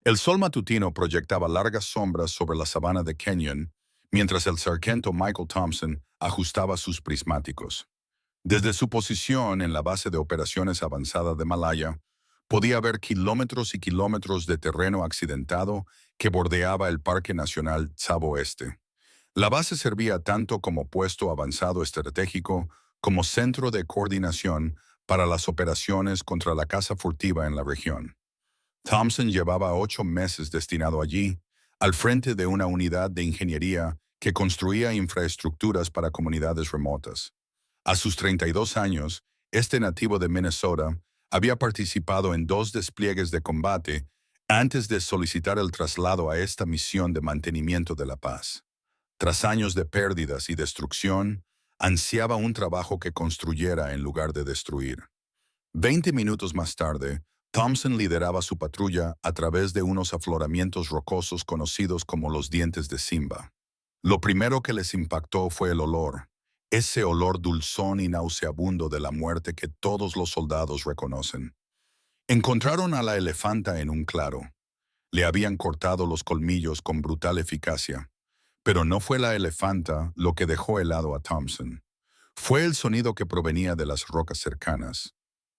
El sol matutino proyectaba largas sombras sobre la sabana de Kenyon, mientras el sargento Michael Thompson ajustaba sus prismáticos. Desde su posición en la base de operaciones avanzada de Malaya, podía ver kilómetros y kilómetros de terreno accidentado que bordeaba el Parque Nacional Tsavo Este. La base servía tanto como puesto avanzado estratégico como centro de coordinación para las operaciones contra la caza furtiva en la región. Thompson llevaba 8 meses destinado allí, al frente de una unidad de ingeniería que construía infraestructuras para comunidades remotas. A sus 32 años, este nativo de Minnesota había participado en 2 despliegues de combate antes de solicitar el traslado a esta misión de mantenimiento de la paz. Tras años de pérdidas y destrucción, ansiaba un trabajo que construyera en lugar de destruir. 20 minutos más tarde, Thompson lideraba su patrulla a través de unos afloramientos rocosos conocidos como los dientes de Simba. Lo primero que les impactó fue el olor, ese olor dulzón y nauseabundo de la muerte que todos los soldados reconocen. Encontraron a la elefanta en un claro. Le habían cortado los colmillos con brutal eficacia, pero no fue la elefanta lo que dejó helado a Thompson. Fue el sonido que provenía de las rocas cercanas.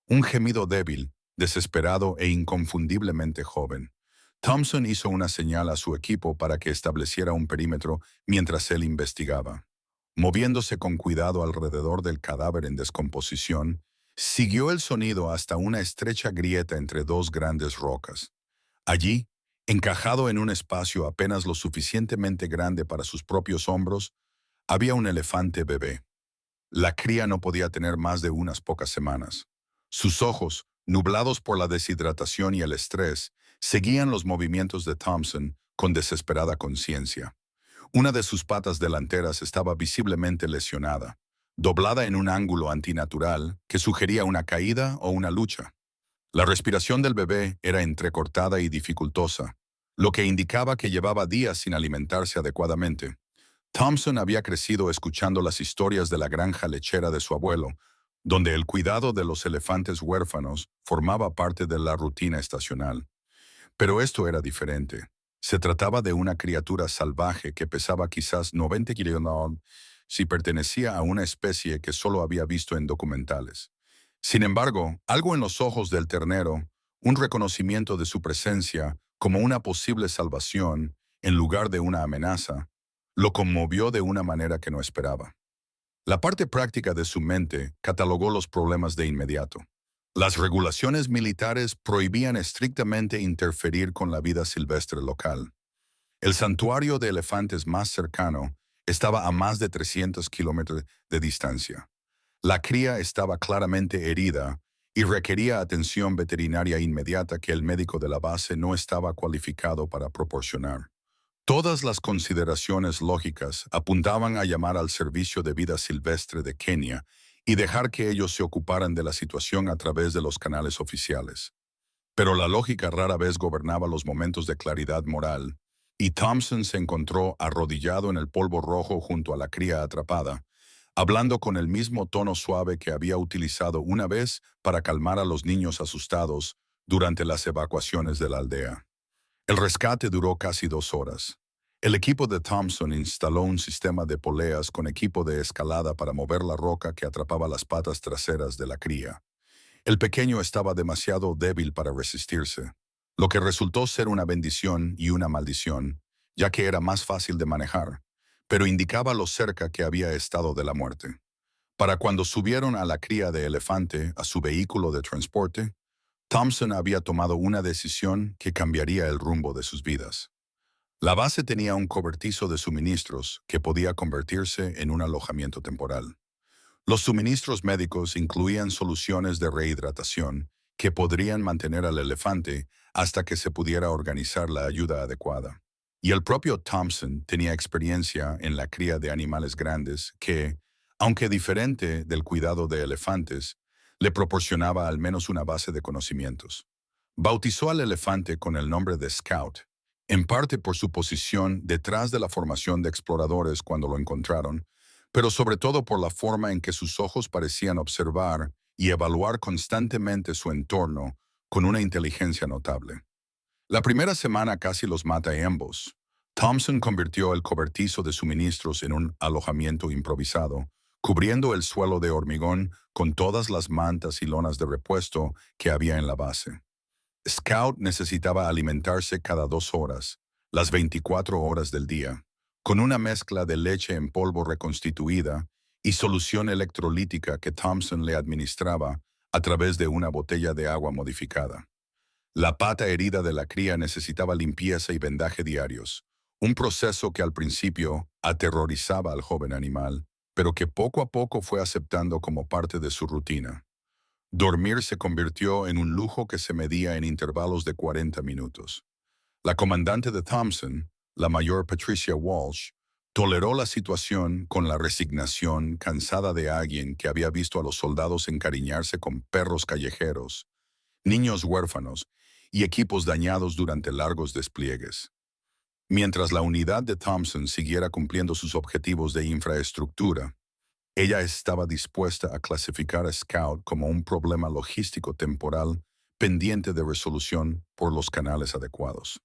Un gemido débil, desesperado e inconfundiblemente joven. Thompson hizo una señal a su equipo para que estableciera un perímetro mientras él investigaba. Moviéndose con cuidado alrededor del cadáver en descomposición, siguió el sonido hasta una estrecha grieta entre 2 grandes rocas. Allí, encajado en un espacio apenas lo suficientemente grande para sus propios hombros, había un elefante bebé. La cría no podía tener más de unas pocas semanas. Sus ojos, nublados por la deshidratación y el estrés, seguían los movimientos de Thompson con desesperada conciencia. Una de sus patas delanteras estaba visiblemente lesionada, doblada en un ángulo antinatural que sugería una caída o una lucha. La respiración del bebé era entrecortada y dificultosa, lo que indicaba que llevaba días sin alimentarse adecuadamente. Thompson había crecido escuchando las historias de la granja lechera de su abuelo, donde el cuidado de los elefantes huérfanos formaba parte de la rutina estacional. Pero esto era diferente. Se trataba de una criatura salvaje que pesaba quizás 90 kilogramos si pertenecía a una especie que solo había visto en documentales. Sin embargo, algo en los ojos del ternero, un reconocimiento de su presencia como una posible salvación en lugar de una amenaza, lo conmovió de una manera que no esperaba. La parte práctica de su mente catalogó los problemas de inmediato. Las regulaciones militares prohibían estrictamente interferir con la vida silvestre local. El santuario de elefantes más cercano estaba a más de 300 kilómetros de distancia. La cría estaba claramente herida y requería atención veterinaria inmediata que el médico de la base no estaba cualificado para proporcionar. Todas las consideraciones lógicas apuntaban a llamar al Servicio de Vida Silvestre de Kenia y dejar que ellos se ocuparan de la situación a través de los canales oficiales. Pero la lógica rara vez gobernaba los momentos de claridad moral, y Thompson se encontró arrodillado en el polvo rojo junto a la cría atrapada, hablando con el mismo tono suave que había utilizado una vez para calmar a los niños asustados durante las evacuaciones de la aldea. El rescate duró casi 2 horas. El equipo de Thompson instaló un sistema de poleas con equipo de escalada para mover la roca que atrapaba las patas traseras de la cría. El pequeño estaba demasiado débil para resistirse, lo que resultó ser una bendición y una maldición, ya que era más fácil de manejar, pero indicaba lo cerca que había estado de la muerte. Para cuando subieron a la cría de elefante a su vehículo de transporte, Thompson había tomado una decisión que cambiaría el rumbo de sus vidas. La base tenía un cobertizo de suministros que podía convertirse en un alojamiento temporal. Los suministros médicos incluían soluciones de rehidratación que podrían mantener al elefante hasta que se pudiera organizar la ayuda adecuada. Y el propio Thompson tenía experiencia en la cría de animales grandes que, aunque diferente del cuidado de elefantes, le proporcionaba al menos una base de conocimientos. Bautizó al elefante con el nombre de Scout, en parte por su posición detrás de la formación de exploradores cuando lo encontraron, pero sobre todo por la forma en que sus ojos parecían observar y evaluar constantemente su entorno con una inteligencia notable. La primera semana casi los mata a ambos. Thompson convirtió el cobertizo de suministros en un alojamiento improvisado, cubriendo el suelo de hormigón con todas las mantas y lonas de repuesto que había en la base. Scout necesitaba alimentarse cada 2 horas, las 24 horas del día, con una mezcla de leche en polvo reconstituida y solución electrolítica que Thompson le administraba a través de una botella de agua modificada. La pata herida de la cría necesitaba limpieza y vendaje diarios, un proceso que al principio aterrorizaba al joven animal, pero que poco a poco fue aceptando como parte de su rutina. Dormir se convirtió en un lujo que se medía en intervalos de 40 minutos. La comandante de Thompson, la mayor Patricia Walsh, toleró la situación con la resignación cansada de alguien que había visto a los soldados encariñarse con perros callejeros, niños huérfanos y equipos dañados durante largos despliegues. Mientras la unidad de Thompson siguiera cumpliendo sus objetivos de infraestructura, ella estaba dispuesta a clasificar a Scout como un problema logístico temporal pendiente de resolución por los canales adecuados.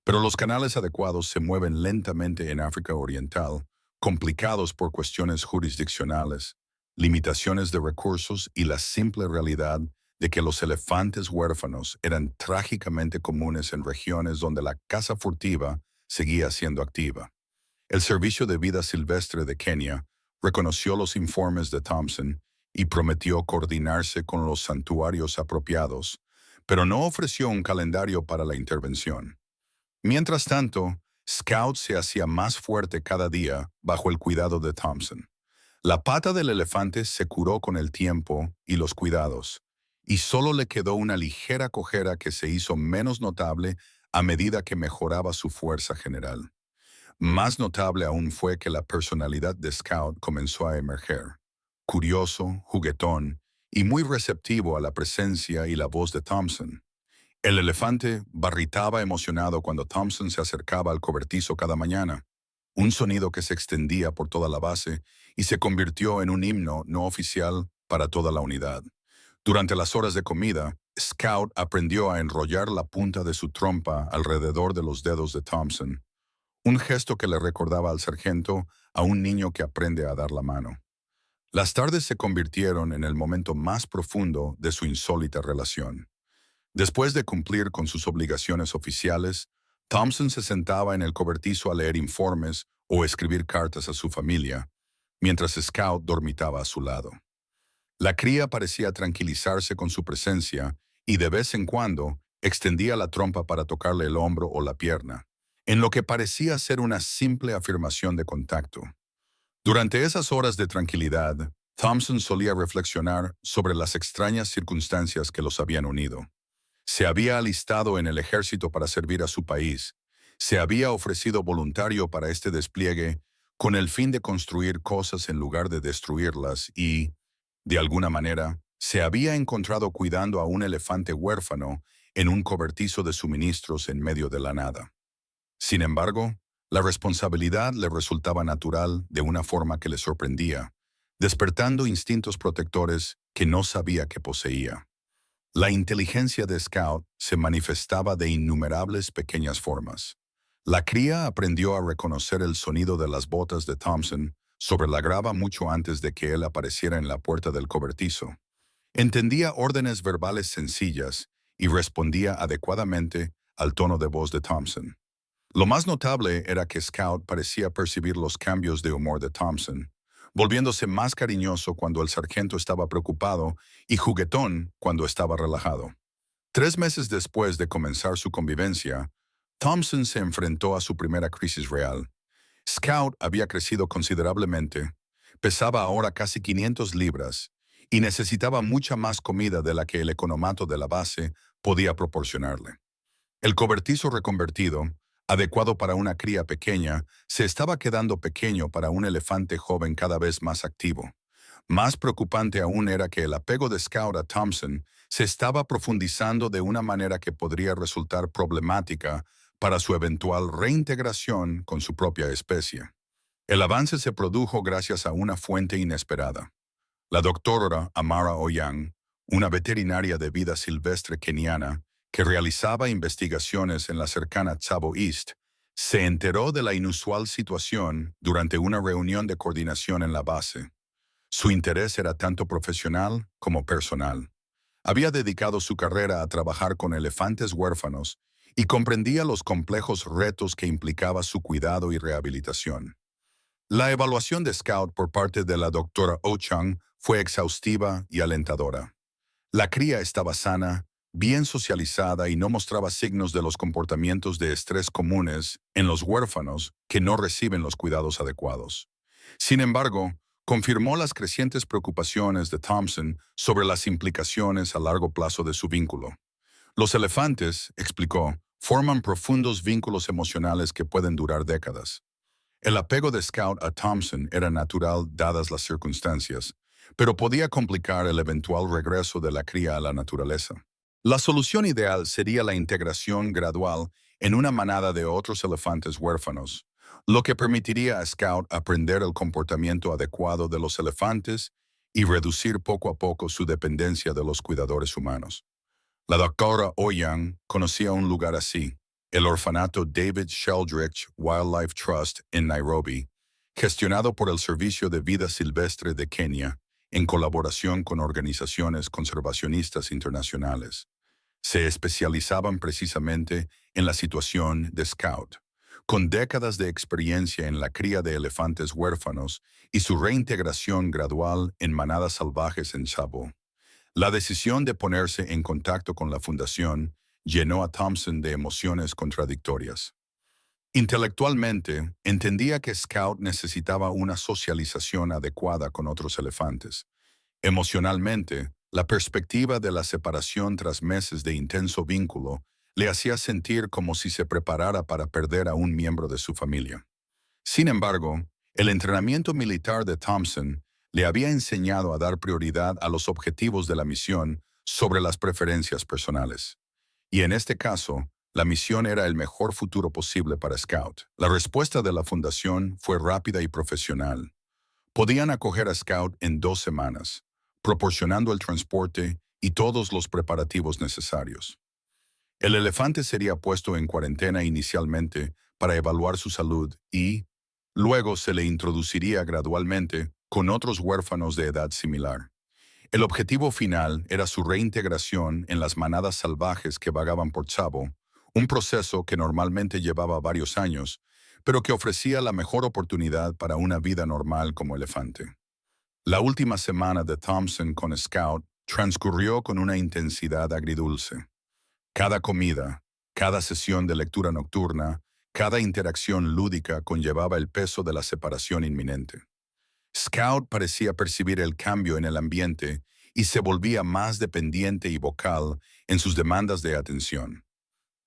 Pero los canales adecuados se mueven lentamente en África Oriental, complicados por cuestiones jurisdiccionales, limitaciones de recursos y la simple realidad de que los elefantes huérfanos eran trágicamente comunes en regiones donde la caza furtiva seguía siendo activa. El Servicio de Vida Silvestre de Kenia reconoció los informes de Thompson y prometió coordinarse con los santuarios apropiados, pero no ofreció un calendario para la intervención. Mientras tanto, Scout se hacía más fuerte cada día bajo el cuidado de Thompson. La pata del elefante se curó con el tiempo y los cuidados, y solo le quedó una ligera cojera que se hizo menos notable a medida que mejoraba su fuerza general. Más notable aún fue que la personalidad de Scout comenzó a emerger. Curioso, juguetón y muy receptivo a la presencia y la voz de Thompson. El elefante barritaba emocionado cuando Thompson se acercaba al cobertizo cada mañana, un sonido que se extendía por toda la base y se convirtió en un himno no oficial para toda la unidad. Durante las horas de comida, Scout aprendió a enrollar la punta de su trompa alrededor de los dedos de Thompson, un gesto que le recordaba al sargento a un niño que aprende a dar la mano. Las tardes se convirtieron en el momento más profundo de su insólita relación. Después de cumplir con sus obligaciones oficiales, Thompson se sentaba en el cobertizo a leer informes o escribir cartas a su familia, mientras Scout dormitaba a su lado. La cría parecía tranquilizarse con su presencia y de vez en cuando extendía la trompa para tocarle el hombro o la pierna, en lo que parecía ser una simple afirmación de contacto. Durante esas horas de tranquilidad, Thompson solía reflexionar sobre las extrañas circunstancias que los habían unido. Se había alistado en el ejército para servir a su país. Se había ofrecido voluntario para este despliegue con el fin de construir cosas en lugar de destruirlas y, de alguna manera, se había encontrado cuidando a un elefante huérfano en un cobertizo de suministros en medio de la nada. Sin embargo, la responsabilidad le resultaba natural de una forma que le sorprendía, despertando instintos protectores que no sabía que poseía. La inteligencia de Scout se manifestaba de innumerables pequeñas formas. La cría aprendió a reconocer el sonido de las botas de Thompson sobre la grava mucho antes de que él apareciera en la puerta del cobertizo. Entendía órdenes verbales sencillas y respondía adecuadamente al tono de voz de Thompson. Lo más notable era que Scout parecía percibir los cambios de humor de Thompson, volviéndose más cariñoso cuando el sargento estaba preocupado y juguetón cuando estaba relajado. 3 meses después de comenzar su convivencia, Thompson se enfrentó a su primera crisis real. Scout había crecido considerablemente, pesaba ahora casi 500 libras y necesitaba mucha más comida de la que el economato de la base podía proporcionarle. El cobertizo reconvertido, adecuado para una cría pequeña, se estaba quedando pequeño para un elefante joven cada vez más activo. Más preocupante aún era que el apego de Scout a Thompson se estaba profundizando de una manera que podría resultar problemática para su eventual reintegración con su propia especie. El avance se produjo gracias a una fuente inesperada. La doctora Amara Oyang, una veterinaria de vida silvestre keniana, que realizaba investigaciones en la cercana Tsavo East, se enteró de la inusual situación durante una reunión de coordinación en la base. Su interés era tanto profesional como personal. Había dedicado su carrera a trabajar con elefantes huérfanos y comprendía los complejos retos que implicaba su cuidado y rehabilitación. La evaluación de Scout por parte de la doctora Ochang fue exhaustiva y alentadora. La cría estaba sana, bien socializada y no mostraba signos de los comportamientos de estrés comunes en los huérfanos que no reciben los cuidados adecuados. Sin embargo, confirmó las crecientes preocupaciones de Thompson sobre las implicaciones a largo plazo de su vínculo. Los elefantes, explicó, forman profundos vínculos emocionales que pueden durar décadas. El apego de Scout a Thompson era natural dadas las circunstancias, pero podía complicar el eventual regreso de la cría a la naturaleza. La solución ideal sería la integración gradual en una manada de otros elefantes huérfanos, lo que permitiría a Scout aprender el comportamiento adecuado de los elefantes y reducir poco a poco su dependencia de los cuidadores humanos. La doctora Ouyang conocía un lugar así, el orfanato David Sheldrich Wildlife Trust en Nairobi, gestionado por el Servicio de Vida Silvestre de Kenia, en colaboración con organizaciones conservacionistas internacionales. Se especializaban precisamente en la situación de Scout, con décadas de experiencia en la cría de elefantes huérfanos y su reintegración gradual en manadas salvajes en Tsavo. La decisión de ponerse en contacto con la fundación llenó a Thompson de emociones contradictorias. Intelectualmente, entendía que Scout necesitaba una socialización adecuada con otros elefantes. Emocionalmente, la perspectiva de la separación tras meses de intenso vínculo le hacía sentir como si se preparara para perder a un miembro de su familia. Sin embargo, el entrenamiento militar de Thompson le había enseñado a dar prioridad a los objetivos de la misión sobre las preferencias personales. Y en este caso, la misión era el mejor futuro posible para Scout. La respuesta de la fundación fue rápida y profesional. Podían acoger a Scout en 2 semanas, proporcionando el transporte y todos los preparativos necesarios. El elefante sería puesto en cuarentena inicialmente para evaluar su salud y, luego se le introduciría gradualmente con otros huérfanos de edad similar. El objetivo final era su reintegración en las manadas salvajes que vagaban por Tsavo, un proceso que normalmente llevaba varios años, pero que ofrecía la mejor oportunidad para una vida normal como elefante. La última semana de Thompson con Scout transcurrió con una intensidad agridulce. Cada comida, cada sesión de lectura nocturna, cada interacción lúdica conllevaba el peso de la separación inminente. Scout parecía percibir el cambio en el ambiente y se volvía más dependiente y vocal en sus demandas de atención.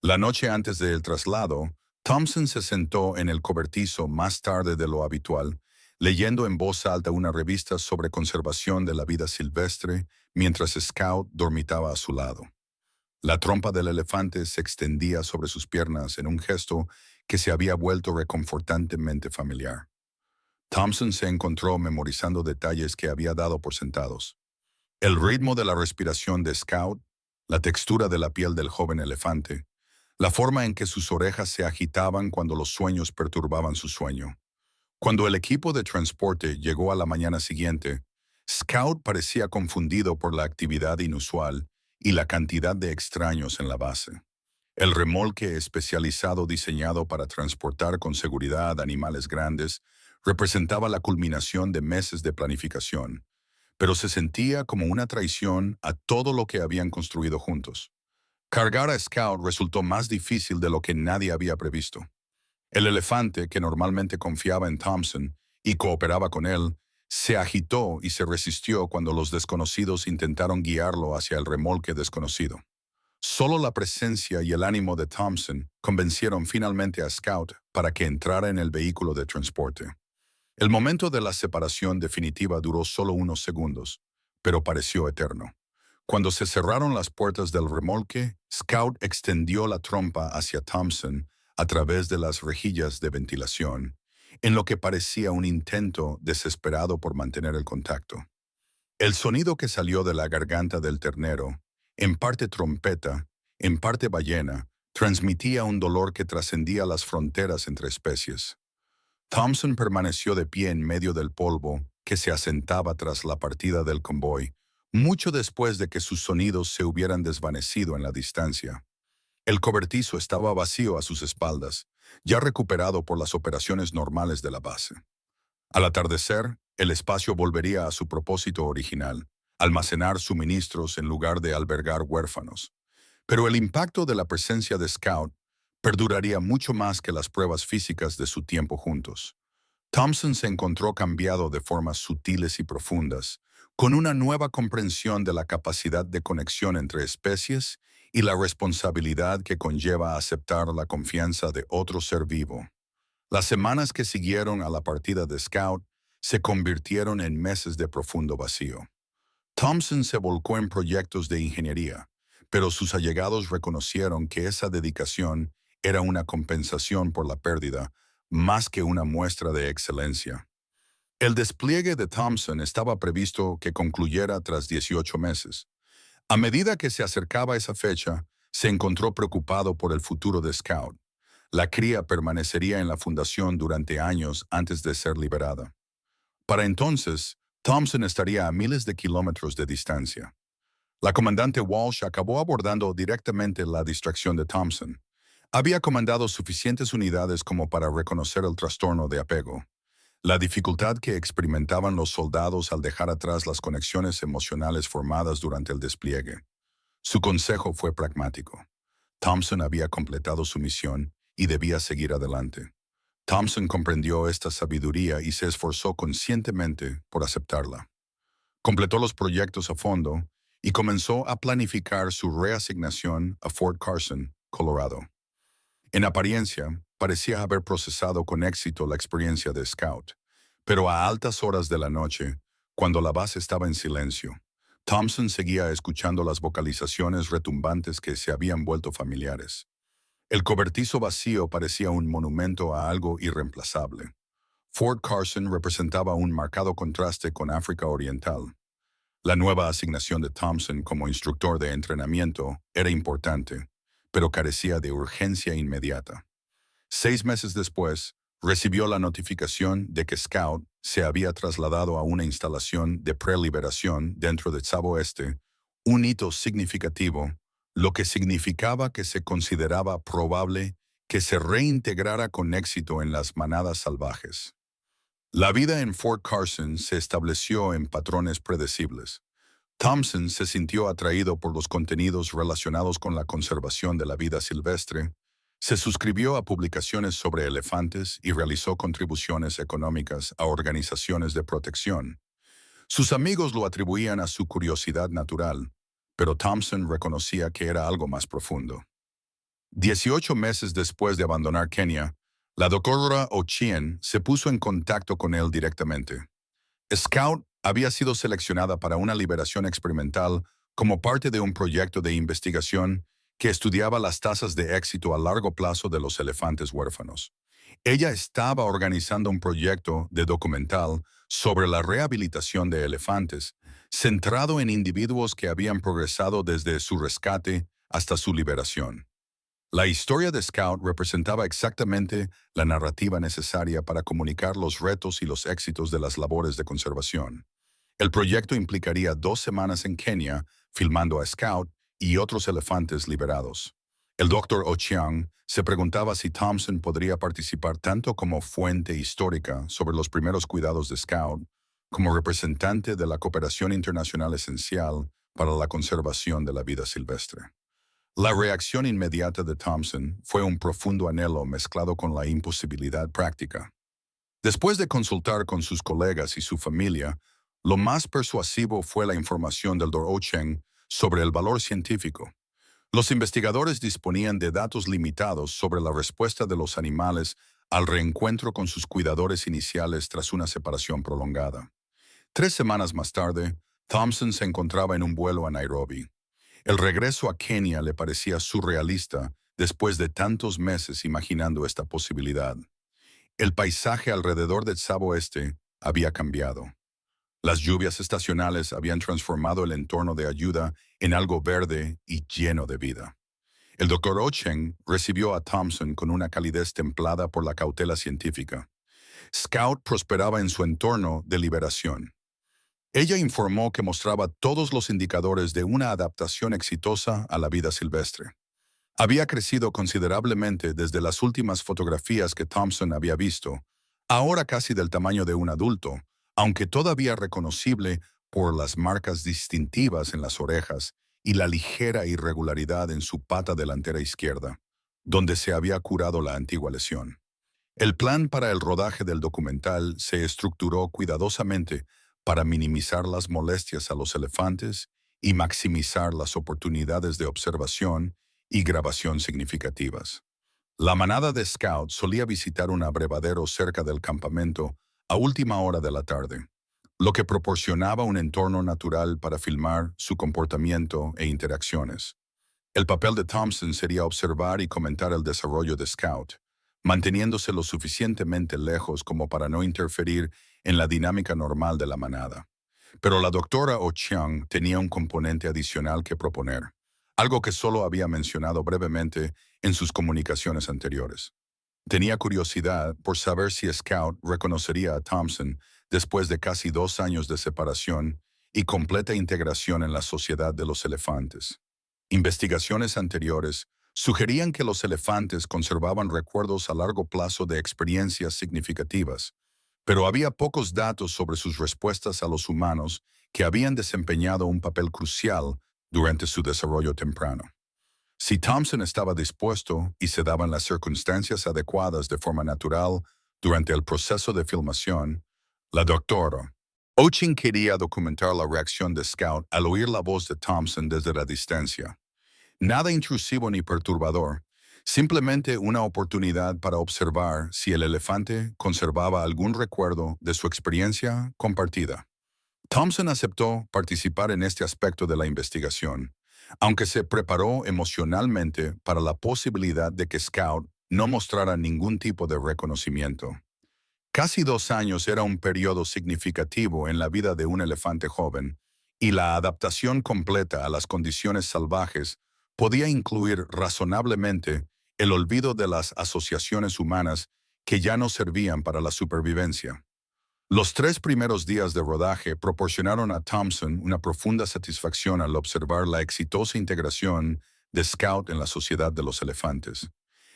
La noche antes del traslado, Thompson se sentó en el cobertizo más tarde de lo habitual, leyendo en voz alta una revista sobre conservación de la vida silvestre mientras Scout dormitaba a su lado. La trompa del elefante se extendía sobre sus piernas en un gesto que se había vuelto reconfortantemente familiar. Thompson se encontró memorizando detalles que había dado por sentados. El ritmo de la respiración de Scout, la textura de la piel del joven elefante, la forma en que sus orejas se agitaban cuando los sueños perturbaban su sueño. Cuando el equipo de transporte llegó a la mañana siguiente, Scout parecía confundido por la actividad inusual y la cantidad de extraños en la base. El remolque especializado diseñado para transportar con seguridad animales grandes representaba la culminación de meses de planificación, pero se sentía como una traición a todo lo que habían construido juntos. Cargar a Scout resultó más difícil de lo que nadie había previsto. El elefante, que normalmente confiaba en Thompson y cooperaba con él, se agitó y se resistió cuando los desconocidos intentaron guiarlo hacia el remolque desconocido. Solo la presencia y el ánimo de Thompson convencieron finalmente a Scout para que entrara en el vehículo de transporte. El momento de la separación definitiva duró solo unos segundos, pero pareció eterno. Cuando se cerraron las puertas del remolque, Scout extendió la trompa hacia Thompson a través de las rejillas de ventilación, en lo que parecía un intento desesperado por mantener el contacto. El sonido que salió de la garganta del ternero, en parte trompeta, en parte ballena, transmitía un dolor que trascendía las fronteras entre especies. Thompson permaneció de pie en medio del polvo que se asentaba tras la partida del convoy, mucho después de que sus sonidos se hubieran desvanecido en la distancia. El cobertizo estaba vacío a sus espaldas, ya recuperado por las operaciones normales de la base. Al atardecer, el espacio volvería a su propósito original, almacenar suministros en lugar de albergar huérfanos. Pero el impacto de la presencia de Scout perduraría mucho más que las pruebas físicas de su tiempo juntos. Thompson se encontró cambiado de formas sutiles y profundas, con una nueva comprensión de la capacidad de conexión entre especies y la responsabilidad que conlleva aceptar la confianza de otro ser vivo. Las semanas que siguieron a la partida de Scout se convirtieron en meses de profundo vacío. Thompson se volcó en proyectos de ingeniería, pero sus allegados reconocieron que esa dedicación era una compensación por la pérdida, más que una muestra de excelencia. El despliegue de Thompson estaba previsto que concluyera tras 18 meses. A medida que se acercaba esa fecha, se encontró preocupado por el futuro de Scout. La cría permanecería en la fundación durante años antes de ser liberada. Para entonces, Thompson estaría a miles de kilómetros de distancia. La comandante Walsh acabó abordando directamente la distracción de Thompson. Había comandado suficientes unidades como para reconocer el trastorno de apego, la dificultad que experimentaban los soldados al dejar atrás las conexiones emocionales formadas durante el despliegue. Su consejo fue pragmático. Thompson había completado su misión y debía seguir adelante. Thompson comprendió esta sabiduría y se esforzó conscientemente por aceptarla. Completó los proyectos a fondo y comenzó a planificar su reasignación a Fort Carson, Colorado. En apariencia, parecía haber procesado con éxito la experiencia de Scout, pero a altas horas de la noche, cuando la base estaba en silencio, Thompson seguía escuchando las vocalizaciones retumbantes que se habían vuelto familiares. El cobertizo vacío parecía un monumento a algo irreemplazable. Fort Carson representaba un marcado contraste con África Oriental. La nueva asignación de Thompson como instructor de entrenamiento era importante, pero carecía de urgencia inmediata. 6 meses después, recibió la notificación de que Scout se había trasladado a una instalación de preliberación dentro de Tsavo Este, un hito significativo, lo que significaba que se consideraba probable que se reintegrara con éxito en las manadas salvajes. La vida en Fort Carson se estableció en patrones predecibles. Thompson se sintió atraído por los contenidos relacionados con la conservación de la vida silvestre, se suscribió a publicaciones sobre elefantes y realizó contribuciones económicas a organizaciones de protección. Sus amigos lo atribuían a su curiosidad natural, pero Thompson reconocía que era algo más profundo. 18 meses después de abandonar Kenia, la doctora Ochieng se puso en contacto con él directamente. Scout había sido seleccionada para una liberación experimental como parte de un proyecto de investigación que estudiaba las tasas de éxito a largo plazo de los elefantes huérfanos. Ella estaba organizando un proyecto de documental sobre la rehabilitación de elefantes, centrado en individuos que habían progresado desde su rescate hasta su liberación. La historia de Scout representaba exactamente la narrativa necesaria para comunicar los retos y los éxitos de las labores de conservación. El proyecto implicaría 2 semanas en Kenia, filmando a Scout y otros elefantes liberados. El Dr. Ochieng se preguntaba si Thompson podría participar tanto como fuente histórica sobre los primeros cuidados de Scout, como representante de la cooperación internacional esencial para la conservación de la vida silvestre. La reacción inmediata de Thompson fue un profundo anhelo mezclado con la imposibilidad práctica. Después de consultar con sus colegas y su familia, lo más persuasivo fue la información del Dr. Ochieng sobre el valor científico. Los investigadores disponían de datos limitados sobre la respuesta de los animales al reencuentro con sus cuidadores iniciales tras una separación prolongada. 3 semanas más tarde, Thompson se encontraba en un vuelo a Nairobi. El regreso a Kenia le parecía surrealista después de tantos meses imaginando esta posibilidad. El paisaje alrededor de Tsavo Este había cambiado. Las lluvias estacionales habían transformado el entorno de ayuda en algo verde y lleno de vida. El Dr. Ocheng recibió a Thompson con una calidez templada por la cautela científica. Scout prosperaba en su entorno de liberación. Ella informó que mostraba todos los indicadores de una adaptación exitosa a la vida silvestre. Había crecido considerablemente desde las últimas fotografías que Thompson había visto, ahora casi del tamaño de un adulto, aunque todavía reconocible por las marcas distintivas en las orejas y la ligera irregularidad en su pata delantera izquierda, donde se había curado la antigua lesión. El plan para el rodaje del documental se estructuró cuidadosamente para minimizar las molestias a los elefantes y maximizar las oportunidades de observación y grabación significativas. La manada de Scout solía visitar un abrevadero cerca del campamento a última hora de la tarde, lo que proporcionaba un entorno natural para filmar su comportamiento e interacciones. El papel de Thompson sería observar y comentar el desarrollo de Scout, manteniéndose lo suficientemente lejos como para no interferir en la dinámica normal de la manada. Pero la doctora Ochiang tenía un componente adicional que proponer, algo que solo había mencionado brevemente en sus comunicaciones anteriores. Tenía curiosidad por saber si Scout reconocería a Thompson después de casi 2 años de separación y completa integración en la sociedad de los elefantes. Investigaciones anteriores sugerían que los elefantes conservaban recuerdos a largo plazo de experiencias significativas, pero había pocos datos sobre sus respuestas a los humanos que habían desempeñado un papel crucial durante su desarrollo temprano. Si Thompson estaba dispuesto y se daban las circunstancias adecuadas de forma natural durante el proceso de filmación, la doctora Ochin quería documentar la reacción de Scout al oír la voz de Thompson desde la distancia. Nada intrusivo ni perturbador, simplemente una oportunidad para observar si el elefante conservaba algún recuerdo de su experiencia compartida. Thompson aceptó participar en este aspecto de la investigación, aunque se preparó emocionalmente para la posibilidad de que Scout no mostrara ningún tipo de reconocimiento. Casi 2 años era un periodo significativo en la vida de un elefante joven, y la adaptación completa a las condiciones salvajes podía incluir razonablemente el olvido de las asociaciones humanas que ya no servían para la supervivencia. Los 3 primeros días de rodaje proporcionaron a Thompson una profunda satisfacción al observar la exitosa integración de Scout en la sociedad de los elefantes.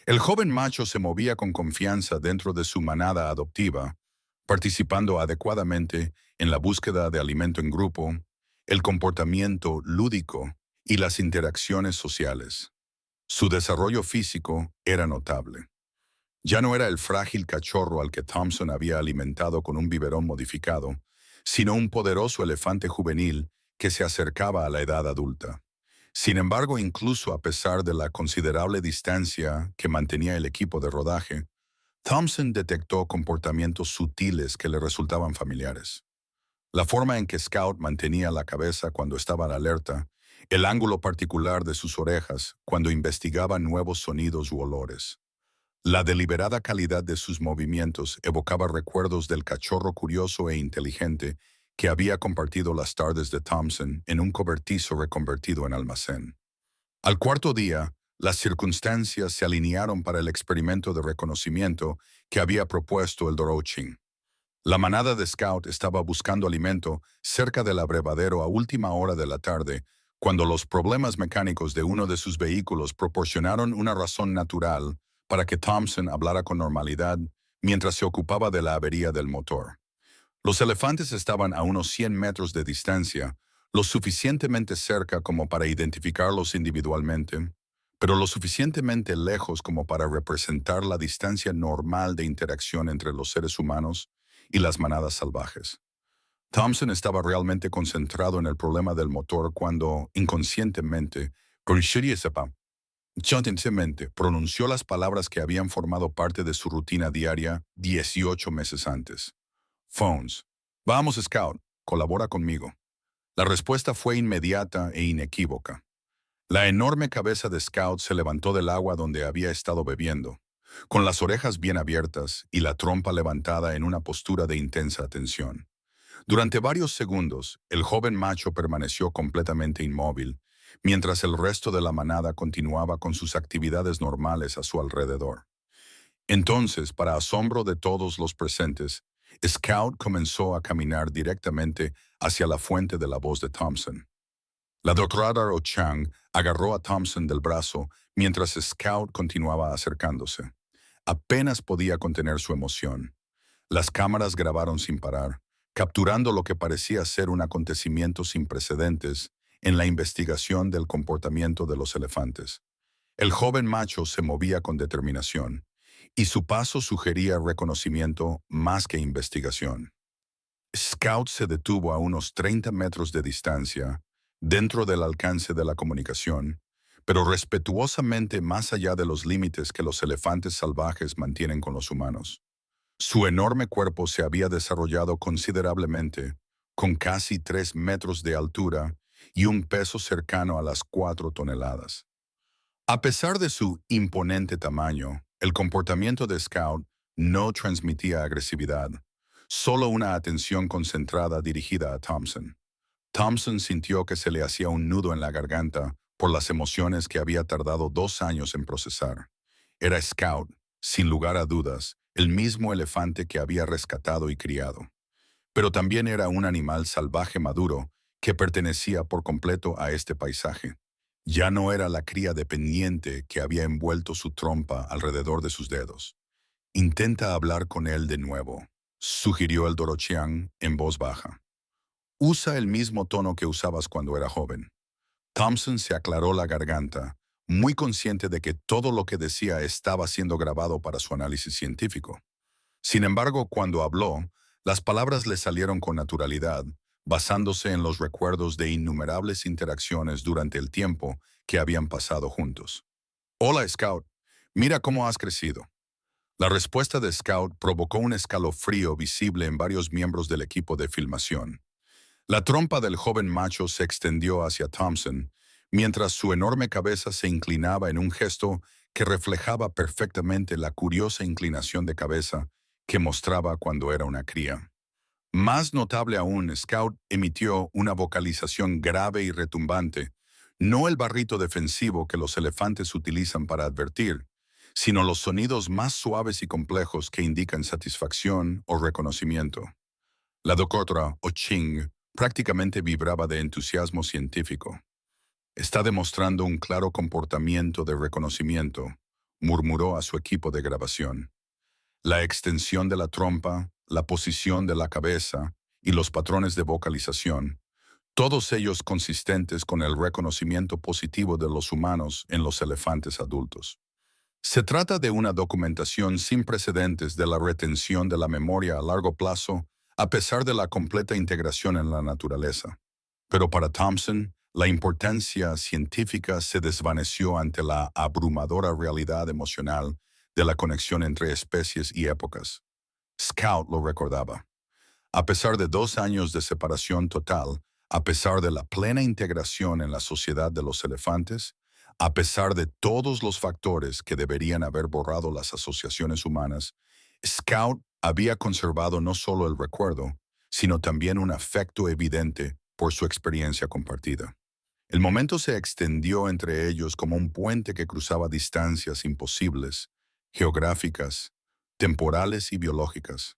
El joven macho se movía con confianza dentro de su manada adoptiva, participando adecuadamente en la búsqueda de alimento en grupo, el comportamiento lúdico y las interacciones sociales. Su desarrollo físico era notable. Ya no era el frágil cachorro al que Thompson había alimentado con un biberón modificado, sino un poderoso elefante juvenil que se acercaba a la edad adulta. Sin embargo, incluso a pesar de la considerable distancia que mantenía el equipo de rodaje, Thompson detectó comportamientos sutiles que le resultaban familiares. La forma en que Scout mantenía la cabeza cuando estaba en alerta, el ángulo particular de sus orejas cuando investigaba nuevos sonidos u olores. La deliberada calidad de sus movimientos evocaba recuerdos del cachorro curioso e inteligente que había compartido las tardes de Thompson en un cobertizo reconvertido en almacén. Al cuarto día, las circunstancias se alinearon para el experimento de reconocimiento que había propuesto el Dorochin. La manada de Scout estaba buscando alimento cerca del abrevadero a última hora de la tarde, cuando los problemas mecánicos de uno de sus vehículos proporcionaron una razón natural para que Thompson hablara con normalidad mientras se ocupaba de la avería del motor. Los elefantes estaban a unos 100 metros de distancia, lo suficientemente cerca como para identificarlos individualmente, pero lo suficientemente lejos como para representar la distancia normal de interacción entre los seres humanos y las manadas salvajes. Thompson estaba realmente concentrado en el problema del motor cuando, inconscientemente, pronunció las palabras que habían formado parte de su rutina diaria 18 meses antes. Phones. Vamos, Scout, colabora conmigo. La respuesta fue inmediata e inequívoca. La enorme cabeza de Scout se levantó del agua donde había estado bebiendo, con las orejas bien abiertas y la trompa levantada en una postura de intensa atención. Durante varios segundos, el joven macho permaneció completamente inmóvil, mientras el resto de la manada continuaba con sus actividades normales a su alrededor. Entonces, para asombro de todos los presentes, Scout comenzó a caminar directamente hacia la fuente de la voz de Thompson. La doctora O'Chang agarró a Thompson del brazo mientras Scout continuaba acercándose. Apenas podía contener su emoción. Las cámaras grabaron sin parar, capturando lo que parecía ser un acontecimiento sin precedentes en la investigación del comportamiento de los elefantes. El joven macho se movía con determinación, y su paso sugería reconocimiento más que investigación. Scout se detuvo a unos 30 metros de distancia, dentro del alcance de la comunicación, pero respetuosamente más allá de los límites que los elefantes salvajes mantienen con los humanos. Su enorme cuerpo se había desarrollado considerablemente, con casi 3 metros de altura y un peso cercano a las 4 toneladas. A pesar de su imponente tamaño, el comportamiento de Scout no transmitía agresividad, solo una atención concentrada dirigida a Thompson. Thompson sintió que se le hacía un nudo en la garganta por las emociones que había tardado 2 años en procesar. Era Scout, sin lugar a dudas, el mismo elefante que había rescatado y criado. Pero también era un animal salvaje maduro que pertenecía por completo a este paisaje. Ya no era la cría dependiente que había envuelto su trompa alrededor de sus dedos. Intenta hablar con él de nuevo, sugirió el Dorochiang en voz baja. Usa el mismo tono que usabas cuando era joven. Thompson se aclaró la garganta, muy consciente de que todo lo que decía estaba siendo grabado para su análisis científico. Sin embargo, cuando habló, las palabras le salieron con naturalidad, basándose en los recuerdos de innumerables interacciones durante el tiempo que habían pasado juntos. Hola, Scout. Mira cómo has crecido. La respuesta de Scout provocó un escalofrío visible en varios miembros del equipo de filmación. La trompa del joven macho se extendió hacia Thompson, mientras su enorme cabeza se inclinaba en un gesto que reflejaba perfectamente la curiosa inclinación de cabeza que mostraba cuando era una cría. Más notable aún, Scout emitió una vocalización grave y retumbante, no el barrito defensivo que los elefantes utilizan para advertir, sino los sonidos más suaves y complejos que indican satisfacción o reconocimiento. La doctora O'Ching prácticamente vibraba de entusiasmo científico. Está demostrando un claro comportamiento de reconocimiento, murmuró a su equipo de grabación. La extensión de la trompa, la posición de la cabeza y los patrones de vocalización, todos ellos consistentes con el reconocimiento positivo de los humanos en los elefantes adultos. Se trata de una documentación sin precedentes de la retención de la memoria a largo plazo, a pesar de la completa integración en la naturaleza. Pero para Thompson, la importancia científica se desvaneció ante la abrumadora realidad emocional de la conexión entre especies y épocas. Scout lo recordaba. A pesar de 2 años de separación total, a pesar de la plena integración en la sociedad de los elefantes, a pesar de todos los factores que deberían haber borrado las asociaciones humanas, Scout había conservado no solo el recuerdo, sino también un afecto evidente por su experiencia compartida. El momento se extendió entre ellos como un puente que cruzaba distancias imposibles, geográficas, temporales y biológicas.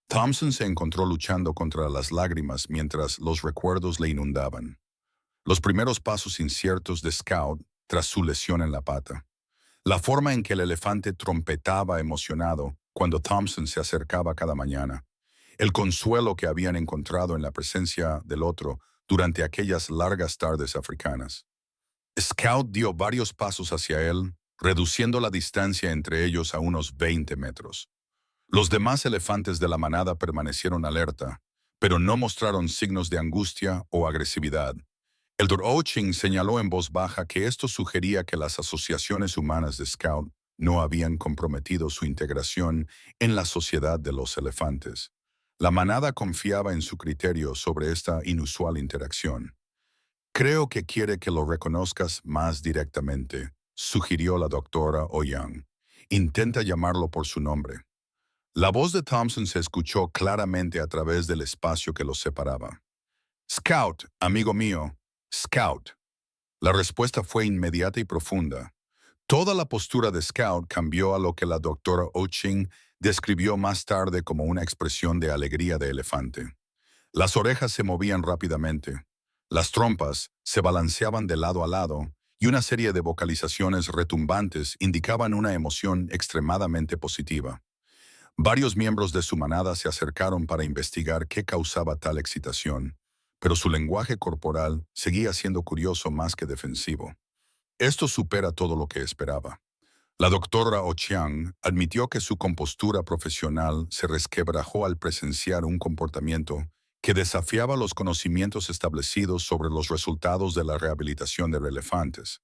Thompson se encontró luchando contra las lágrimas mientras los recuerdos le inundaban. Los primeros pasos inciertos de Scout tras su lesión en la pata. La forma en que el elefante trompetaba emocionado cuando Thompson se acercaba cada mañana. El consuelo que habían encontrado en la presencia del otro durante aquellas largas tardes africanas. Scout dio varios pasos hacia él, reduciendo la distancia entre ellos a unos 20 metros. Los demás elefantes de la manada permanecieron alerta, pero no mostraron signos de angustia o agresividad. El Dr. O'Ching señaló en voz baja que esto sugería que las asociaciones humanas de Scout no habían comprometido su integración en la sociedad de los elefantes. La manada confiaba en su criterio sobre esta inusual interacción. Creo que quiere que lo reconozcas más directamente, sugirió la doctora O'Young. Intenta llamarlo por su nombre. La voz de Thompson se escuchó claramente a través del espacio que los separaba. Scout, amigo mío, Scout. La respuesta fue inmediata y profunda. Toda la postura de Scout cambió a lo que la doctora Oching describió más tarde como una expresión de alegría de elefante. Las orejas se movían rápidamente, las trompas se balanceaban de lado a lado y una serie de vocalizaciones retumbantes indicaban una emoción extremadamente positiva. Varios miembros de su manada se acercaron para investigar qué causaba tal excitación, pero su lenguaje corporal seguía siendo curioso más que defensivo. Esto supera todo lo que esperaba. La doctora Ochiang admitió que su compostura profesional se resquebrajó al presenciar un comportamiento que desafiaba los conocimientos establecidos sobre los resultados de la rehabilitación de elefantes.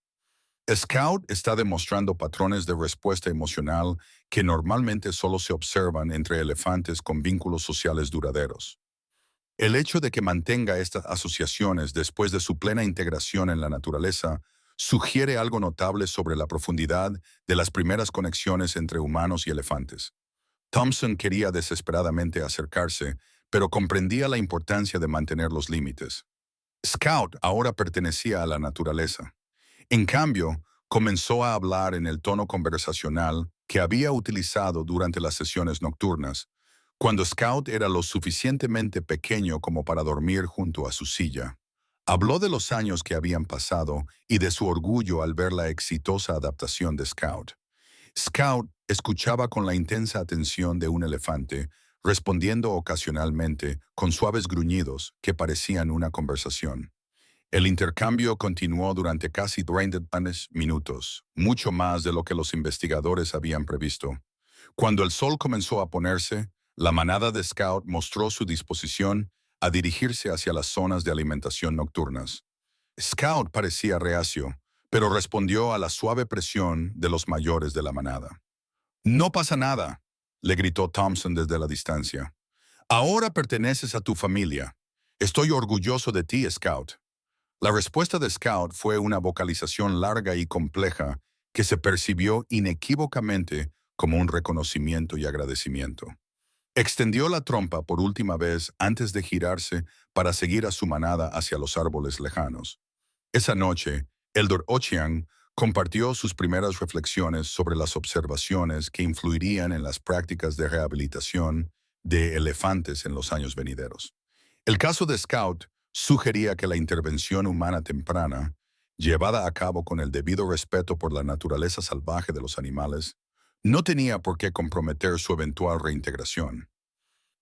Scout está demostrando patrones de respuesta emocional que normalmente solo se observan entre elefantes con vínculos sociales duraderos. El hecho de que mantenga estas asociaciones después de su plena integración en la naturaleza sugiere algo notable sobre la profundidad de las primeras conexiones entre humanos y elefantes. Thompson quería desesperadamente acercarse, pero comprendía la importancia de mantener los límites. Scout ahora pertenecía a la naturaleza. En cambio, comenzó a hablar en el tono conversacional que había utilizado durante las sesiones nocturnas, cuando Scout era lo suficientemente pequeño como para dormir junto a su silla. Habló de los años que habían pasado y de su orgullo al ver la exitosa adaptación de Scout. Scout escuchaba con la intensa atención de un elefante, respondiendo ocasionalmente con suaves gruñidos que parecían una conversación. El intercambio continuó durante casi 30 minutos, mucho más de lo que los investigadores habían previsto. Cuando el sol comenzó a ponerse, la manada de Scout mostró su disposición a dirigirse hacia las zonas de alimentación nocturnas. Scout parecía reacio, pero respondió a la suave presión de los mayores de la manada. «No pasa nada», le gritó Thompson desde la distancia. «Ahora perteneces a tu familia. Estoy orgulloso de ti, Scout». La respuesta de Scout fue una vocalización larga y compleja que se percibió inequívocamente como un reconocimiento y agradecimiento. Extendió la trompa por última vez antes de girarse para seguir a su manada hacia los árboles lejanos. Esa noche, Eldor Ochiang compartió sus primeras reflexiones sobre las observaciones que influirían en las prácticas de rehabilitación de elefantes en los años venideros. El caso de Scout sugería que la intervención humana temprana, llevada a cabo con el debido respeto por la naturaleza salvaje de los animales, no tenía por qué comprometer su eventual reintegración.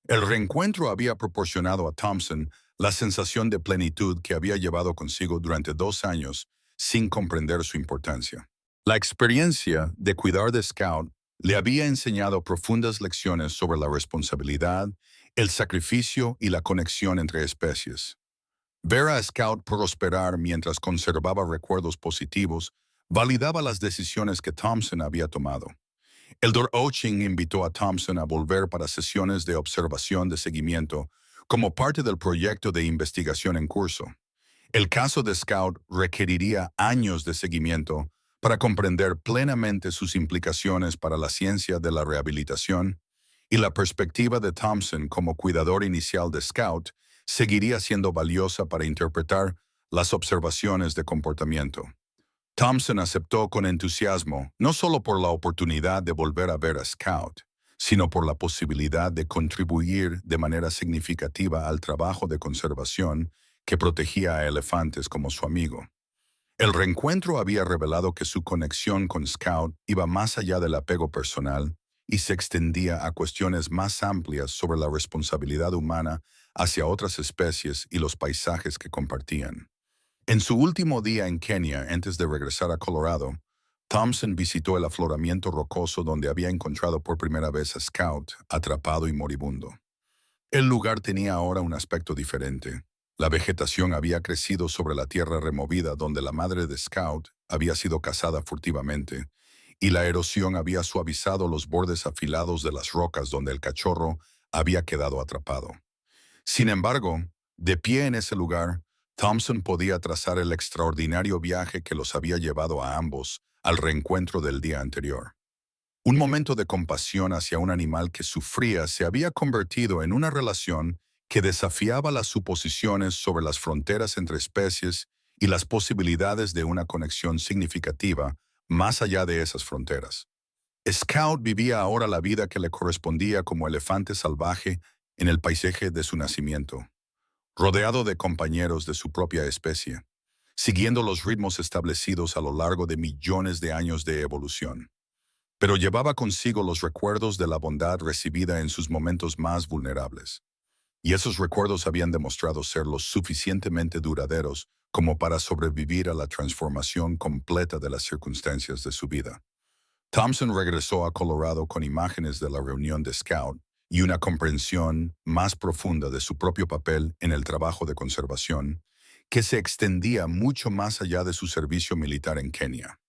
El reencuentro había proporcionado a Thompson la sensación de plenitud que había llevado consigo durante 2 años sin comprender su importancia. La experiencia de cuidar de Scout le había enseñado profundas lecciones sobre la responsabilidad, el sacrificio y la conexión entre especies. Ver a Scout prosperar mientras conservaba recuerdos positivos validaba las decisiones que Thompson había tomado. Eldor Oching invitó a Thompson a volver para sesiones de observación de seguimiento como parte del proyecto de investigación en curso. El caso de Scout requeriría años de seguimiento para comprender plenamente sus implicaciones para la ciencia de la rehabilitación, y la perspectiva de Thompson como cuidador inicial de Scout seguiría siendo valiosa para interpretar las observaciones de comportamiento. Thompson aceptó con entusiasmo, no solo por la oportunidad de volver a ver a Scout, sino por la posibilidad de contribuir de manera significativa al trabajo de conservación que protegía a elefantes como su amigo. El reencuentro había revelado que su conexión con Scout iba más allá del apego personal y se extendía a cuestiones más amplias sobre la responsabilidad humana hacia otras especies y los paisajes que compartían. En su último día en Kenia, antes de regresar a Colorado, Thompson visitó el afloramiento rocoso donde había encontrado por primera vez a Scout, atrapado y moribundo. El lugar tenía ahora un aspecto diferente. La vegetación había crecido sobre la tierra removida donde la madre de Scout había sido cazada furtivamente, y la erosión había suavizado los bordes afilados de las rocas donde el cachorro había quedado atrapado. Sin embargo, de pie en ese lugar, Thompson podía trazar el extraordinario viaje que los había llevado a ambos al reencuentro del día anterior. Un momento de compasión hacia un animal que sufría se había convertido en una relación que desafiaba las suposiciones sobre las fronteras entre especies y las posibilidades de una conexión significativa más allá de esas fronteras. Scout vivía ahora la vida que le correspondía como elefante salvaje en el paisaje de su nacimiento, rodeado de compañeros de su propia especie, siguiendo los ritmos establecidos a lo largo de millones de años de evolución. Pero llevaba consigo los recuerdos de la bondad recibida en sus momentos más vulnerables. Y esos recuerdos habían demostrado ser lo suficientemente duraderos como para sobrevivir a la transformación completa de las circunstancias de su vida. Thompson regresó a Colorado con imágenes de la reunión de Scout y una comprensión más profunda de su propio papel en el trabajo de conservación, que se extendía mucho más allá de su servicio militar en Kenia.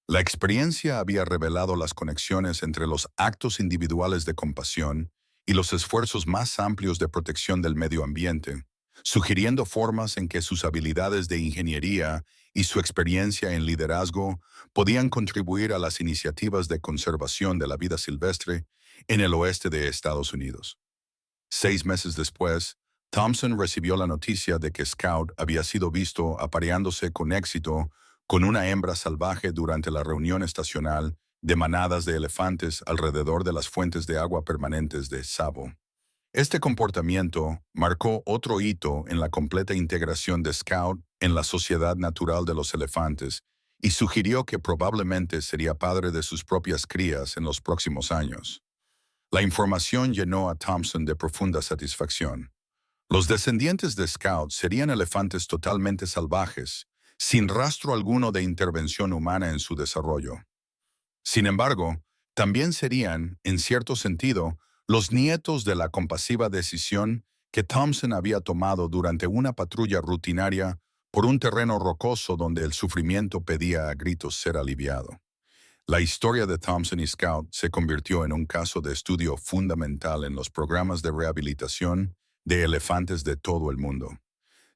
La experiencia había revelado las conexiones entre los actos individuales de compasión y los esfuerzos más amplios de protección del medio ambiente, sugiriendo formas en que sus habilidades de ingeniería y su experiencia en liderazgo podían contribuir a las iniciativas de conservación de la vida silvestre en el oeste de Estados Unidos. 6 meses después, Thompson recibió la noticia de que Scout había sido visto apareándose con éxito con una hembra salvaje durante la reunión estacional de manadas de elefantes alrededor de las fuentes de agua permanentes de Tsavo. Este comportamiento marcó otro hito en la completa integración de Scout en la sociedad natural de los elefantes y sugirió que probablemente sería padre de sus propias crías en los próximos años. La información llenó a Thompson de profunda satisfacción. Los descendientes de Scout serían elefantes totalmente salvajes, sin rastro alguno de intervención humana en su desarrollo. Sin embargo, también serían, en cierto sentido, los nietos de la compasiva decisión que Thompson había tomado durante una patrulla rutinaria por un terreno rocoso donde el sufrimiento pedía a gritos ser aliviado. La historia de Thompson y Scout se convirtió en un caso de estudio fundamental en los programas de rehabilitación de elefantes de todo el mundo,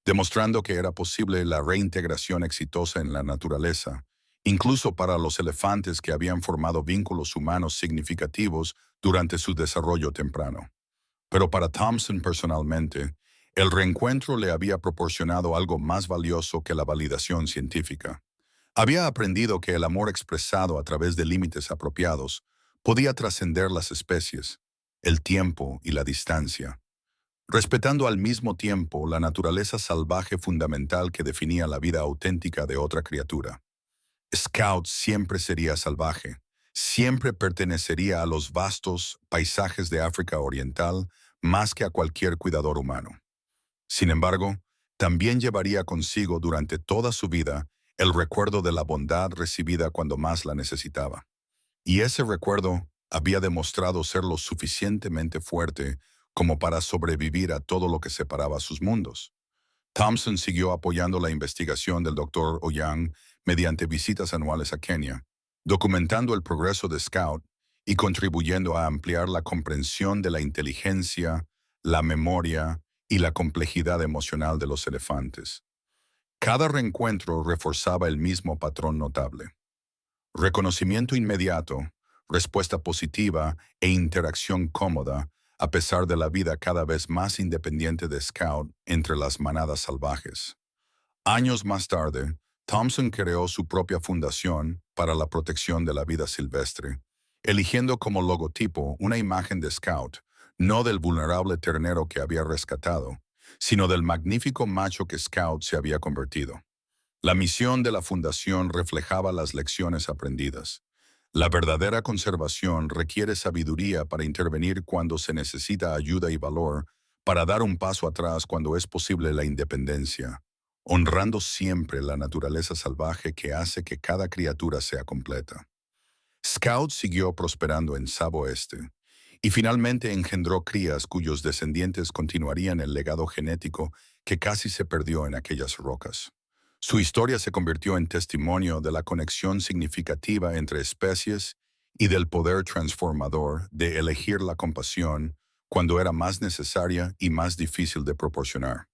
demostrando que era posible la reintegración exitosa en la naturaleza, incluso para los elefantes que habían formado vínculos humanos significativos durante su desarrollo temprano. Pero para Thompson personalmente, el reencuentro le había proporcionado algo más valioso que la validación científica. Había aprendido que el amor expresado a través de límites apropiados podía trascender las especies, el tiempo y la distancia, respetando al mismo tiempo la naturaleza salvaje fundamental que definía la vida auténtica de otra criatura. Scout siempre sería salvaje, siempre pertenecería a los vastos paisajes de África Oriental más que a cualquier cuidador humano. Sin embargo, también llevaría consigo durante toda su vida el recuerdo de la bondad recibida cuando más la necesitaba. Y ese recuerdo había demostrado ser lo suficientemente fuerte como para sobrevivir a todo lo que separaba sus mundos. Thompson siguió apoyando la investigación del Dr. Oyang mediante visitas anuales a Kenia, documentando el progreso de Scout y contribuyendo a ampliar la comprensión de la inteligencia, la memoria y la complejidad emocional de los elefantes. Cada reencuentro reforzaba el mismo patrón notable: reconocimiento inmediato, respuesta positiva e interacción cómoda, a pesar de la vida cada vez más independiente de Scout entre las manadas salvajes. Años más tarde, Thompson creó su propia fundación para la protección de la vida silvestre, eligiendo como logotipo una imagen de Scout, no del vulnerable ternero que había rescatado, sino del magnífico macho que Scout se había convertido. La misión de la fundación reflejaba las lecciones aprendidas. La verdadera conservación requiere sabiduría para intervenir cuando se necesita ayuda y valor, para dar un paso atrás cuando es posible la independencia, honrando siempre la naturaleza salvaje que hace que cada criatura sea completa. Scout siguió prosperando en Tsavo Este y finalmente engendró crías cuyos descendientes continuarían el legado genético que casi se perdió en aquellas rocas. Su historia se convirtió en testimonio de la conexión significativa entre especies y del poder transformador de elegir la compasión cuando era más necesaria y más difícil de proporcionar.